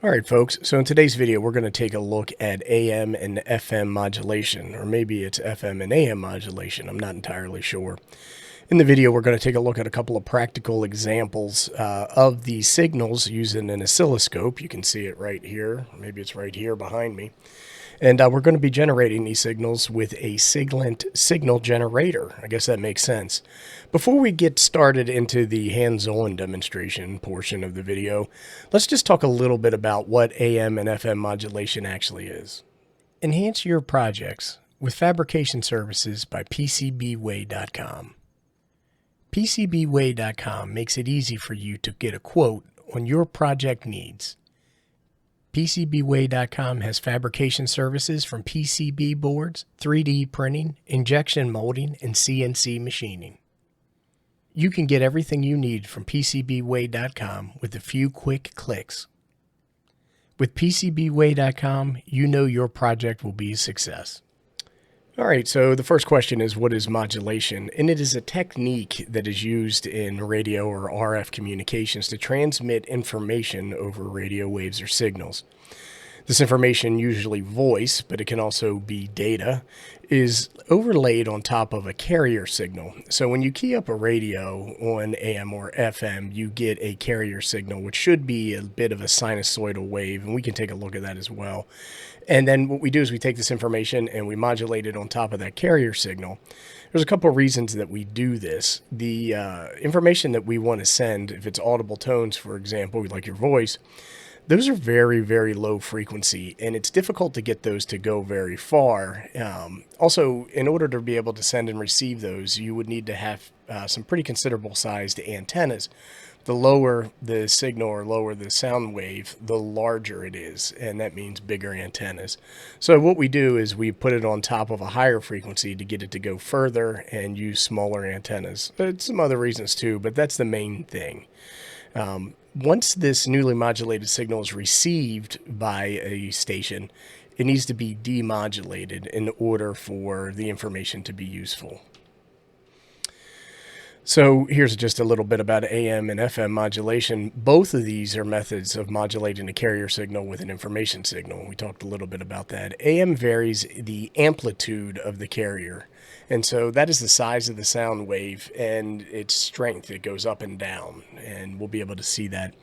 All right, folks, so in today's video, we're going to take a look at AM and FM modulation, or maybe it's FM and AM modulation. I'm not entirely sure. In the video, we're going to take a look at a couple of practical examples of the signals using an oscilloscope. You can see it right here. Maybe it's right here behind me. And we're going to be generating these signals with a Siglent signal generator. I guess that makes sense. Before we get started into the hands-on demonstration portion of the video, let's just talk a little bit about what AM and FM modulation actually is. Enhance your projects with fabrication services by PCBWay.com. PCBWay.com makes it easy for you to get a quote on your project needs. PCBWay.com has fabrication services from PCB boards, 3D printing, injection molding, and CNC machining. You can get everything you need from PCBWay.com with a few quick clicks. With PCBWay.com, you know your project will be a success. All right, so the first question is, what is modulation? And it is a technique that is used in radio or RF communications to transmit information over radio waves or signals. This information, usually voice, but it can also be data, is overlaid on top of a carrier signal. So when you key up a radio on AM or FM, you get a carrier signal, which should be a bit of a sinusoidal wave, and we can take a look at that as well. And then what we do is we take this information and we modulate it on top of that carrier signal. There's a couple of reasons that we do this. The information that we want to send, if it's audible tones, for example, like your voice, those are very, very low frequency, and it's difficult to get those to go very far. Also, in order to be able to send and receive those, you would need to have some pretty considerable sized antennas. The lower the signal or lower the sound wave, the larger it is, and that means bigger antennas. So what we do is we put it on top of a higher frequency to get it to go further and use smaller antennas. There's some other reasons too, but that's the main thing. Once this newly modulated signal is received by a station, it needs to be demodulated in order for the information to be useful. So here's just a little bit about AM and FM modulation. Both of these are methods of modulating a carrier signal with an information signal. We talked a little bit about that. AM varies the amplitude of the carrier. And so that is the size of the sound wave and its strength. It goes up and down, and we'll be able to see that.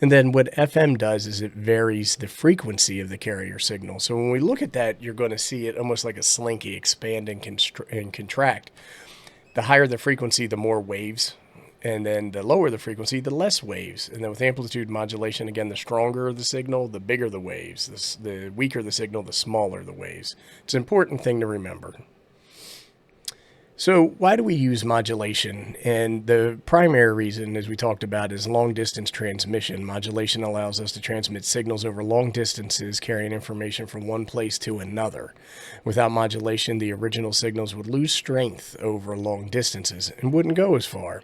And then what FM does is it varies the frequency of the carrier signal. So when we look at that, you're going to see it almost like a slinky, expand and contract. The higher the frequency, the more waves, and then the lower the frequency, the less waves. And then with amplitude modulation, again, the stronger the signal, the bigger the waves. The weaker the signal, the smaller the waves. It's an important thing to remember. So why do we use modulation? And the primary reason, as we talked about, is long-distance transmission. Modulation allows us to transmit signals over long distances, carrying information from one place to another. Without modulation, the original signals would lose strength over long distances and wouldn't go as far.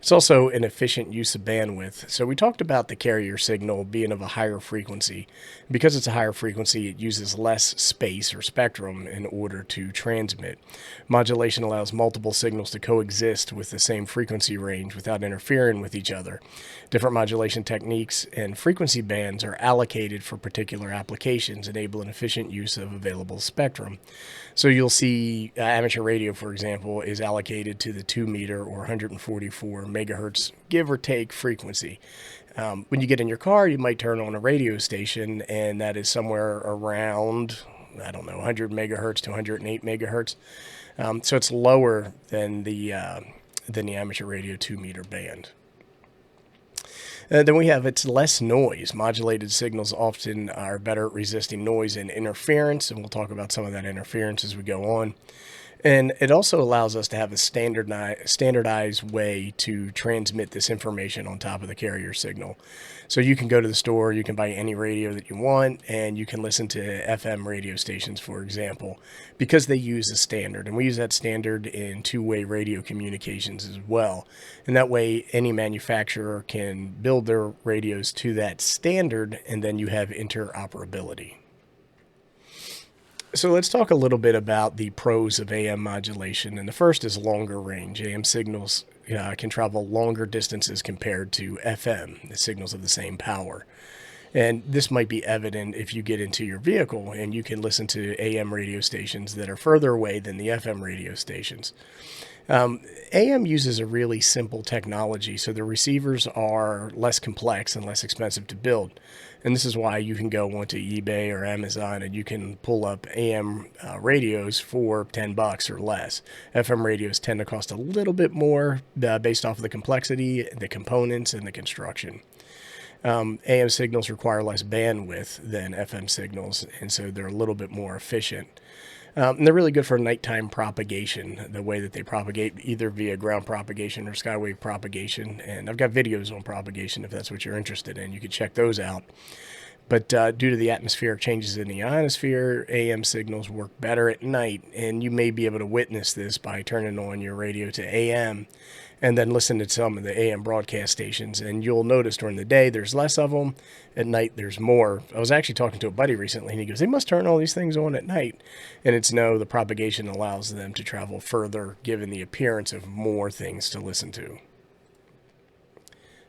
It's also an efficient use of bandwidth. So we talked about the carrier signal being of a higher frequency. Because it's a higher frequency, it uses less space or spectrum in order to transmit. Modulation allows multiple signals to coexist with the same frequency range without interfering with each other. Different modulation techniques and frequency bands are allocated for particular applications, enabling efficient use of available spectrum. So you'll see amateur radio, for example, is allocated to the 2 meter or 144 megahertz, give or take, frequency. When you get in your car, you might turn on a radio station, and that is somewhere around, 100 megahertz to 108 megahertz. So it's lower than the amateur radio 2 meter band. Then we have it's less noise. Modulated signals often are better at resisting noise and interference, and we'll talk about some of that interference as we go on. And it also allows us to have a standardized way to transmit this information on top of the carrier signal. So you can go to the store, you can buy any radio that you want, and you can listen to FM radio stations, for example, because they use a standard. And we use that standard in two-way radio communications as well. And that way, any manufacturer can build their radios to that standard, and then you have interoperability. So let's talk a little bit about the pros of AM modulation. And the first is longer range. AM signals can travel longer distances compared to FM, the signals of the same power. And this might be evident if you get into your vehicle and you can listen to AM radio stations that are further away than the FM radio stations. AM uses a really simple technology, so the receivers are less complex and less expensive to build. And this is why you can go onto eBay or Amazon and you can pull up AM radios for $10 or less. FM radios tend to cost a little bit more based off of the complexity, the components, and the construction. AM signals require less bandwidth than FM signals, and so they're a little bit more efficient. And they're really good for nighttime propagation, the way that they propagate either via ground propagation or skywave propagation. And I've got videos on propagation if that's what you're interested in. You can check those out. But due to the atmospheric changes in the ionosphere, AM signals work better at night. And you may be able to witness this by turning on your radio to AM and then listen to some of the AM broadcast stations. And you'll notice during the day there's less of them. At night there's more. I was actually talking to a buddy recently and he goes, they must turn all these things on at night. And it's no, the propagation allows them to travel further, given the appearance of more things to listen to.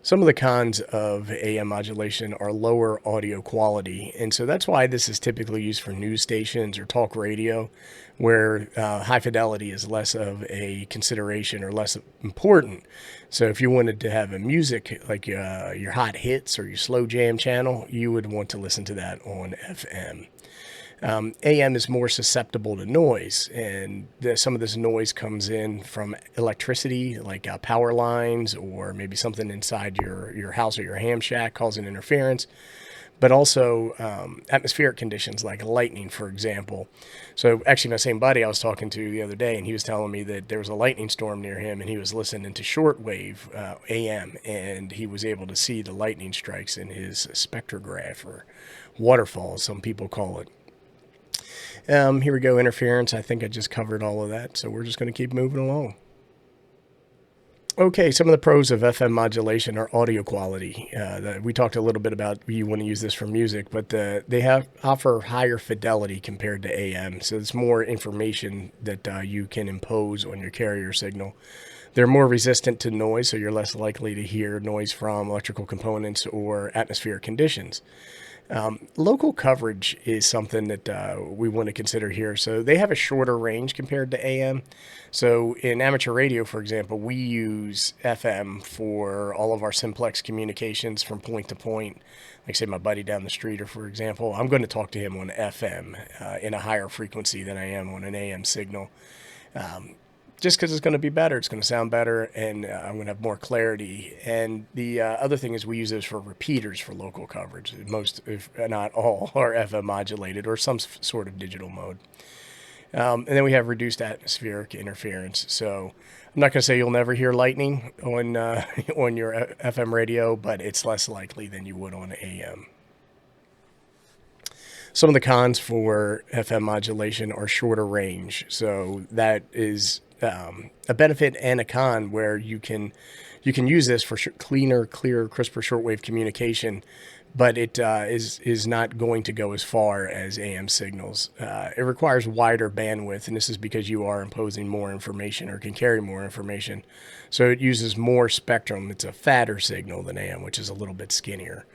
Some of the cons of AM modulation are lower audio quality, and so that's why this is typically used for news stations or talk radio, where high fidelity is less of a consideration or less important. So if you wanted to have a music like your hot hits or your slow jam channel, you would want to listen to that on FM. AM is more susceptible to noise, and some of this noise comes in from electricity, like power lines, or maybe something inside your house or your ham shack causing interference, but also atmospheric conditions like lightning, for example. So actually my same buddy I was talking to the other day, and he was telling me that there was a lightning storm near him, and he was listening to shortwave AM, and he was able to see the lightning strikes in his spectrograph, or waterfall, some people call it. Here we go, interference. I think I just covered all of that, so we're just going to keep moving along. Okay, some of the pros of FM modulation are audio quality. We talked a little bit about you want to use this for music, but they offer higher fidelity compared to AM, so it's more information that you can impose on your carrier signal. They're more resistant to noise, so you're less likely to hear noise from electrical components or atmospheric conditions. Local coverage is something that we want to consider here. So they have a shorter range compared to AM. So in amateur radio, for example, we use FM for all of our simplex communications from point to point. Like say my buddy down the street, or for example, I'm going to talk to him on FM in a higher frequency than I am on an AM signal. Just because it's going to be better, it's going to sound better, and I'm going to have more clarity. And the other thing is we use those for repeaters for local coverage. Most, if not all, are FM modulated or some sort of digital mode. And then we have reduced atmospheric interference. So I'm not going to say you'll never hear lightning on on your FM radio, but it's less likely than you would on AM. Some of the cons for FM modulation are shorter range. So that is a benefit and a con, where you can use this for cleaner, clearer, crisper shortwave communication, but it is not going to go as far as AM signals. It requires wider bandwidth, and this is because you are imposing more information or can carry more information. So it uses more spectrum. It's a fatter signal than AM, which is a little bit skinnier.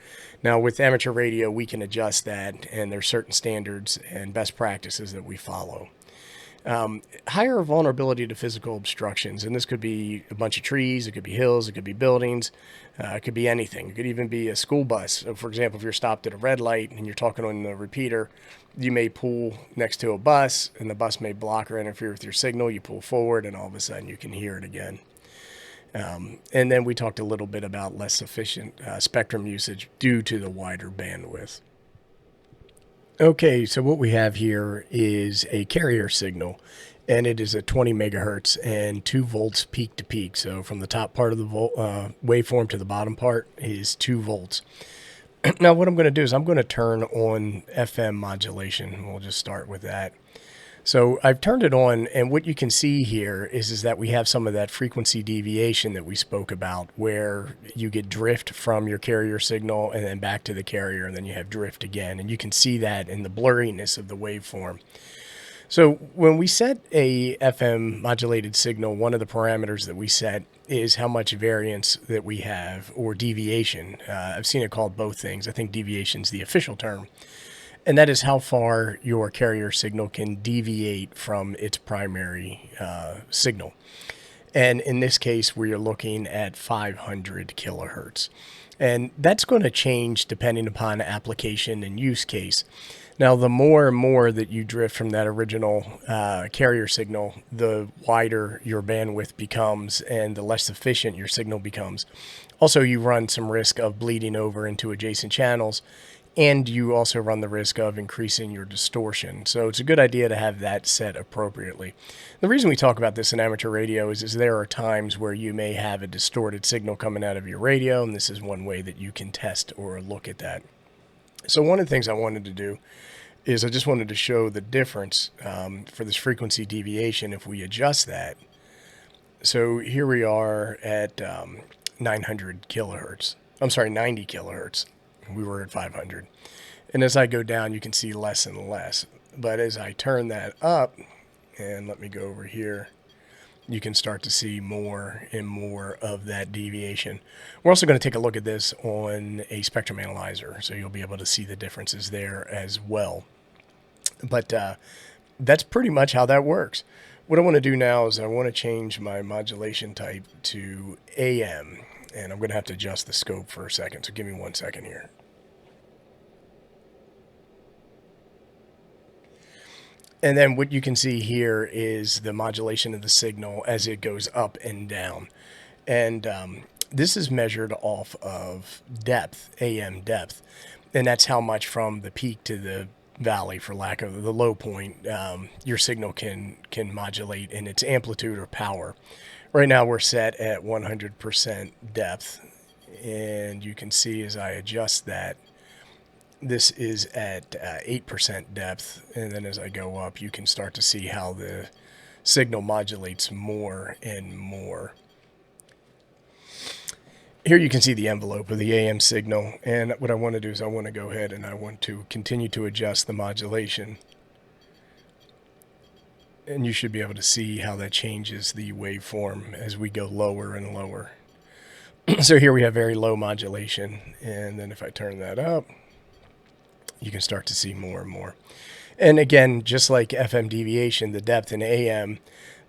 Now with amateur radio, we can adjust that, and there's certain standards and best practices that we follow. Higher vulnerability to physical obstructions, and this could be a bunch of trees, it could be hills, it could be buildings, it could be anything. It could even be a school bus. So for example, if you're stopped at a red light and you're talking on the repeater, you may pull next to a bus, and the bus may block or interfere with your signal. You pull forward, and all of a sudden you can hear it again. And then we talked a little bit about less efficient spectrum usage due to the wider bandwidth. Okay, so what we have here is a carrier signal, and it is at 20 megahertz and 2 volts peak to peak. So from the top part of the waveform to the bottom part is 2 volts. Now what I'm going to do is I'm going to turn on FM modulation. We'll just start with that. So I've turned it on, and what you can see here is that we have some of that frequency deviation that we spoke about, where you get drift from your carrier signal and then back to the carrier, and then you have drift again. And you can see that in the blurriness of the waveform. So when we set a FM modulated signal, one of the parameters that we set is how much variance that we have, or deviation. I've seen it called both things. I think deviation is the official term. And that is how far your carrier signal can deviate from its primary signal. And in this case, we are looking at 500 kilohertz. And that's going to change depending upon application and use case. Now, the more and more that you drift from that original carrier signal, the wider your bandwidth becomes and the less efficient your signal becomes. Also, you run some risk of bleeding over into adjacent channels, and you also run the risk of increasing your distortion. So it's a good idea to have that set appropriately. The reason we talk about this in amateur radio is there are times where you may have a distorted signal coming out of your radio, and this is one way that you can test or look at that. So one of the things I wanted to do is I just wanted to show the difference for this frequency deviation if we adjust that. So here we are at 900 kilohertz. I'm sorry, 90 kilohertz. We were at 500. And as I go down, you can see less and less. But as I turn that up, and let me go over here, you can start to see more and more of that deviation. We're also going to take a look at this on a spectrum analyzer, so you'll be able to see the differences there as well. But that's pretty much how that works. What I want to do now is I want to change my modulation type to AM, and I'm going to have to adjust the scope for a second, so give me 1 second here. And then what you can see here is the modulation of the signal as it goes up and down. And this is measured off of depth, AM depth. And that's how much from the peak to the valley, for lack of the low point, your signal can modulate in its amplitude or power. Right now we're set at 100% depth. And you can see as I adjust that, this is at 8% depth, and then as I go up, you can start to see how the signal modulates more and more. Here you can see the envelope of the AM signal, and what I want to do is I want to go ahead and I want to continue to adjust the modulation. And you should be able to see how that changes the waveform as we go lower and lower. So here we have very low modulation, and then if I turn that up, you can start to see more and more. And again, just like FM deviation, the depth in AM,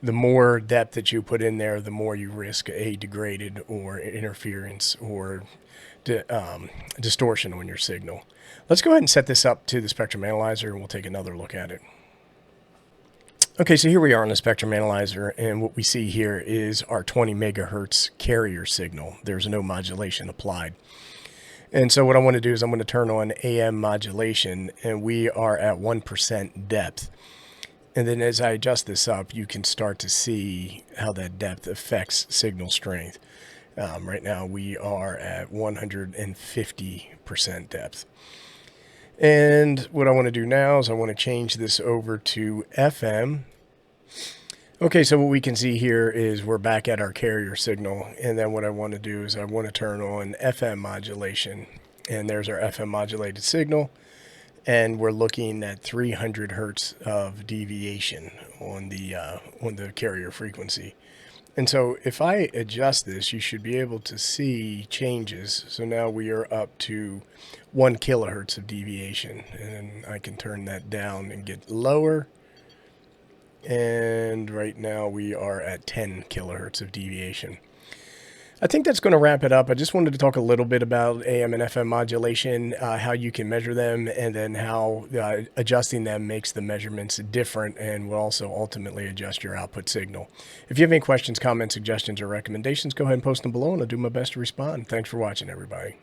the more depth that you put in there, the more you risk a degraded or interference or distortion on your signal. Let's go ahead and set this up to the spectrum analyzer, and we'll take another look at it. Okay, so here we are on the spectrum analyzer, and what we see here is our 20 megahertz carrier signal. There's no modulation applied. And so what I want to do is I'm going to turn on AM modulation, and we are at 1% depth. And then as I adjust this up, you can start to see how that depth affects signal strength. Right now we are at 150% depth. And what I want to do now is I want to change this over to FM. Okay, so what we can see here is we're back at our carrier signal, and then what I want to do is I want to turn on FM modulation, and there's our FM modulated signal, and we're looking at 300 hertz of deviation on the carrier frequency. And so if I adjust this, you should be able to see changes. So now we are up to 1 kilohertz of deviation, and I can turn that down and get lower. And right now we are at 10 kilohertz of deviation. I think that's going to wrap it up. I just wanted to talk a little bit about AM and FM modulation, how you can measure them, and then how adjusting them makes the measurements different and will also ultimately adjust your output signal. If you have any questions, comments, suggestions, or recommendations, go ahead and post them below, and I'll do my best to respond. Thanks for watching, everybody.